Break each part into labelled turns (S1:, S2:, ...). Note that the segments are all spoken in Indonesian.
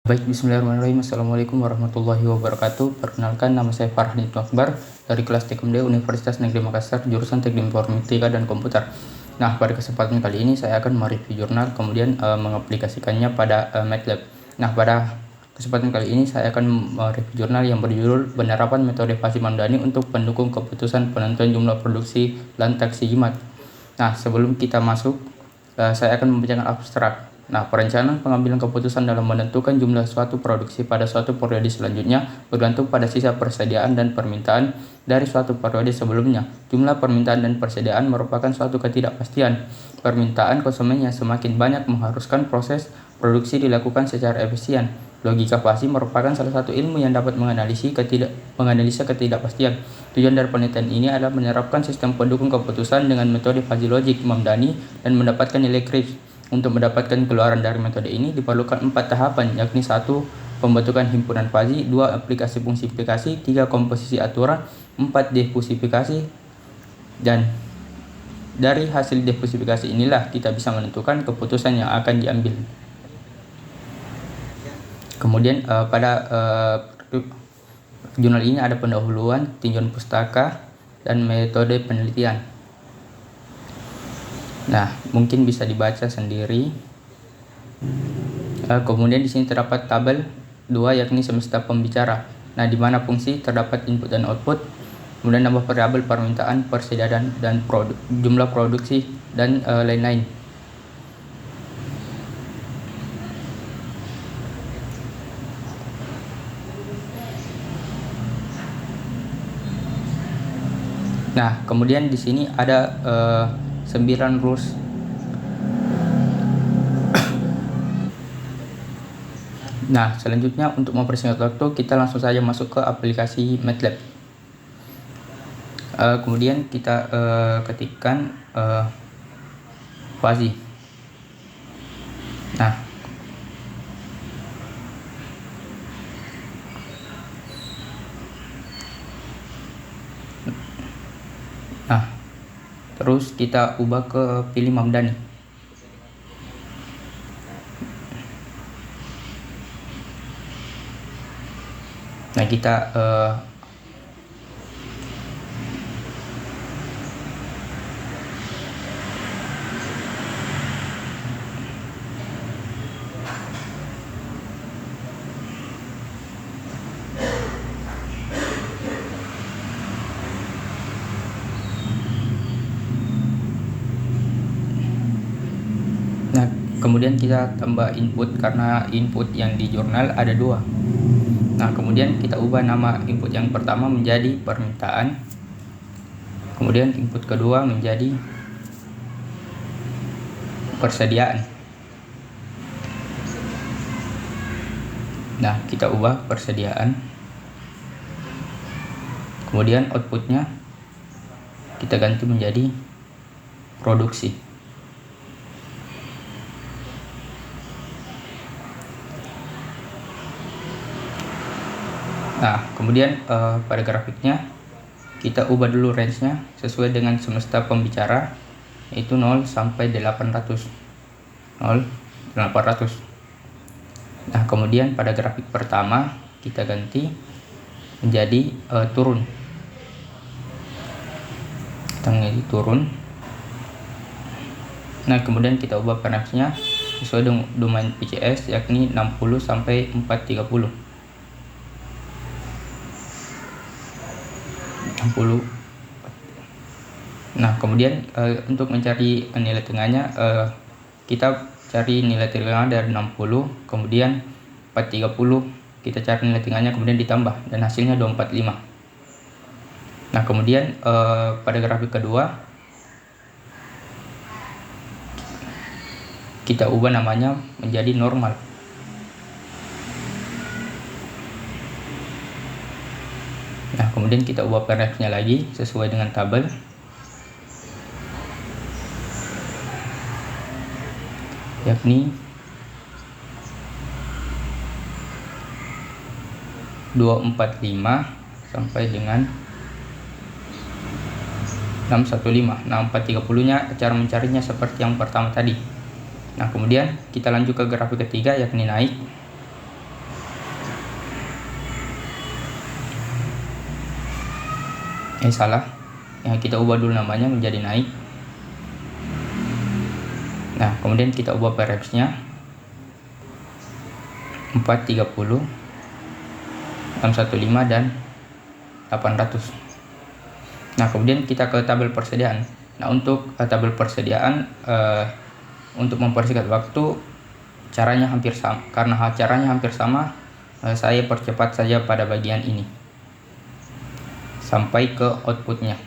S1: Baik, bismillahirrahmanirrahim. Assalamualaikum warahmatullahi wabarakatuh. Perkenalkan, nama saya Farhan Ibnu Akbar dari kelas TKMD Universitas Negeri Makassar, jurusan Teknik Informatika dan Komputer. Nah, pada kesempatan kali ini saya akan mereview jurnal, kemudian mengaplikasikannya pada MATLAB. Nah, pada kesempatan kali ini saya akan mereview jurnal yang berjudul Penerapan Metode Fazzi-Mamdani untuk Pendukung Keputusan Penentuan Jumlah Produksi Lantaksi Jimat. Nah, sebelum kita masuk, saya akan membacakan abstrak. Nah, perencanaan pengambilan keputusan dalam menentukan jumlah suatu produksi pada suatu periode selanjutnya bergantung pada sisa persediaan dan permintaan dari suatu periode sebelumnya. Jumlah permintaan dan persediaan merupakan suatu ketidakpastian. Permintaan konsumen yang semakin banyak mengharuskan proses produksi dilakukan secara efisien. Logika Fazzi merupakan salah satu ilmu yang dapat menganalisa ketidakpastian. Tujuan dari penelitian ini adalah menerapkan sistem pendukung keputusan dengan metode Fuzzy Logic Mamdani dan mendapatkan nilai Kripps. Untuk mendapatkan keluaran dari metode ini diperlukan 4 tahapan, yakni 1. Pembentukan himpunan Fuzzy, 2. Aplikasi fungsifikasi, 3. Komposisi aturan, 4. Defusifikasi. Dan dari hasil defusifikasi inilah kita bisa menentukan keputusan yang akan diambil. Kemudian pada jurnal ini ada pendahuluan, tinjauan pustaka, dan metode penelitian. Nah, mungkin bisa dibaca sendiri. Kemudian di sini terdapat tabel 2, yakni semesta pembicara. Nah, di mana fungsi terdapat input dan output. Kemudian nama variabel permintaan, persediaan, dan jumlah produksi, dan lain-lain. Nah, kemudian di sini ada 9 rules. Nah, selanjutnya untuk mempersingkat waktu, kita langsung saja masuk ke aplikasi MATLAB. Kemudian kita ketikkan Fuzzy. Nah, terus kita ubah ke pilih Mamdani. Nah, kita kemudian kita tambah input karena input yang di jurnal ada 2. Nah, kemudian kita ubah nama input yang pertama menjadi permintaan. Kemudian input kedua menjadi persediaan. Nah, kita ubah persediaan. Kemudian outputnya kita ganti menjadi produksi. Nah, kemudian pada grafiknya kita ubah dulu range-nya sesuai dengan semesta pembicara, yaitu 0 sampai 800. 0, 800. Nah, kemudian pada grafik pertama kita ganti menjadi turun. Kita menjadi turun. Nah, kemudian kita ubah panasnya sesuai dengan domain PCS, yakni 60 sampai 430. 60. Nah, kemudian untuk mencari nilai tengahnya, kita cari nilai tengah dari 60, kemudian 430 kita cari nilai tengahnya, kemudian ditambah, dan hasilnya 245. Nah, kemudian pada grafik kedua kita ubah namanya menjadi normal. Nah, kemudian kita ubah parameternya lagi sesuai dengan tabel. Yakni 245 sampai dengan 615. Nah, 430-nya cara mencarinya seperti yang pertama tadi. Nah, kemudian kita lanjut ke grafik ketiga, yakni naik. Salah, kita ubah dulu namanya menjadi naik. Nah, kemudian kita ubah perepsnya 430, 615 dan 800. Nah, kemudian kita ke tabel persediaan. Nah, untuk tabel persediaan untuk mempersingkat waktu caranya hampir sama. Karena caranya hampir sama, saya percepat saja pada bagian ini sampai ke outputnya.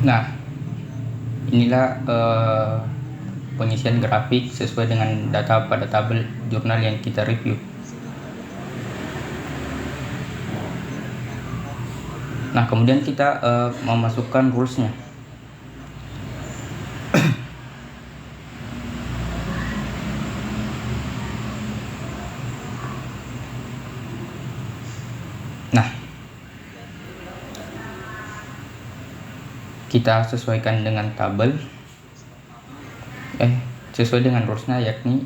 S1: Nah, inilah pengisian grafik sesuai dengan data pada tabel jurnal yang kita review. Nah, kemudian kita memasukkan rulesnya. Nah, kita sesuaikan dengan tabel, sesuai dengan rulesnya, yakni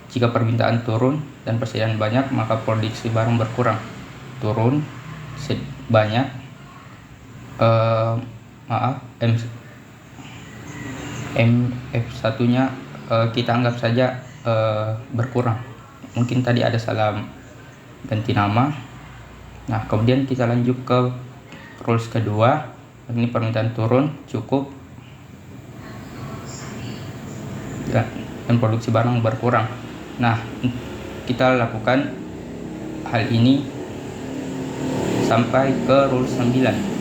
S1: jika permintaan turun dan persediaan banyak, maka produksi barang berkurang. Turun banyak, MF1 nya kita anggap saja berkurang. Mungkin tadi ada salah ganti nama. Nah, kemudian kita lanjut ke rules kedua. Ini permintaan turun cukup dan produksi barang berkurang. Nah, kita lakukan hal ini sampai ke rules 9.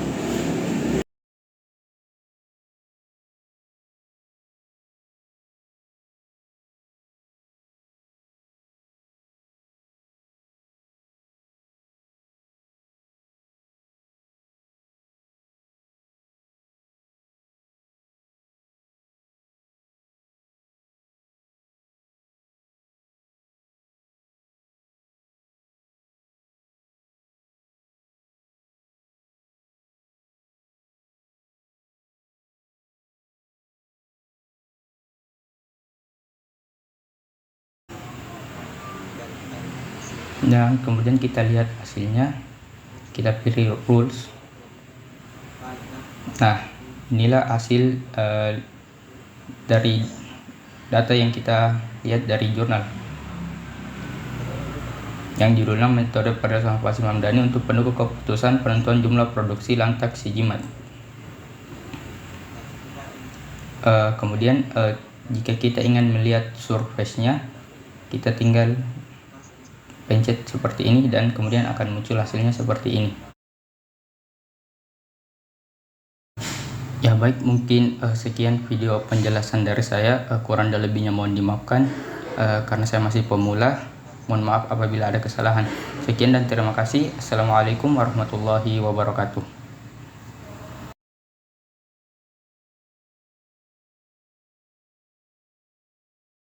S1: Dan kemudian kita lihat hasilnya, kita pilih rules. Nah, inilah hasil dari data yang kita lihat dari jurnal yang judulnya metode berdasarkan Fasil Mamdani untuk pendukung keputusan penentuan jumlah produksi lantak Sijimat. Kemudian jika kita ingin melihat surface-nya, kita tinggal pencet seperti ini dan kemudian akan muncul hasilnya seperti ini. Ya baik, mungkin sekian video penjelasan dari saya, kurang dan lebihnya mohon dimaafkan karena saya masih pemula. Mohon maaf apabila ada kesalahan. Sekian dan terima kasih. Assalamualaikum warahmatullahi wabarakatuh.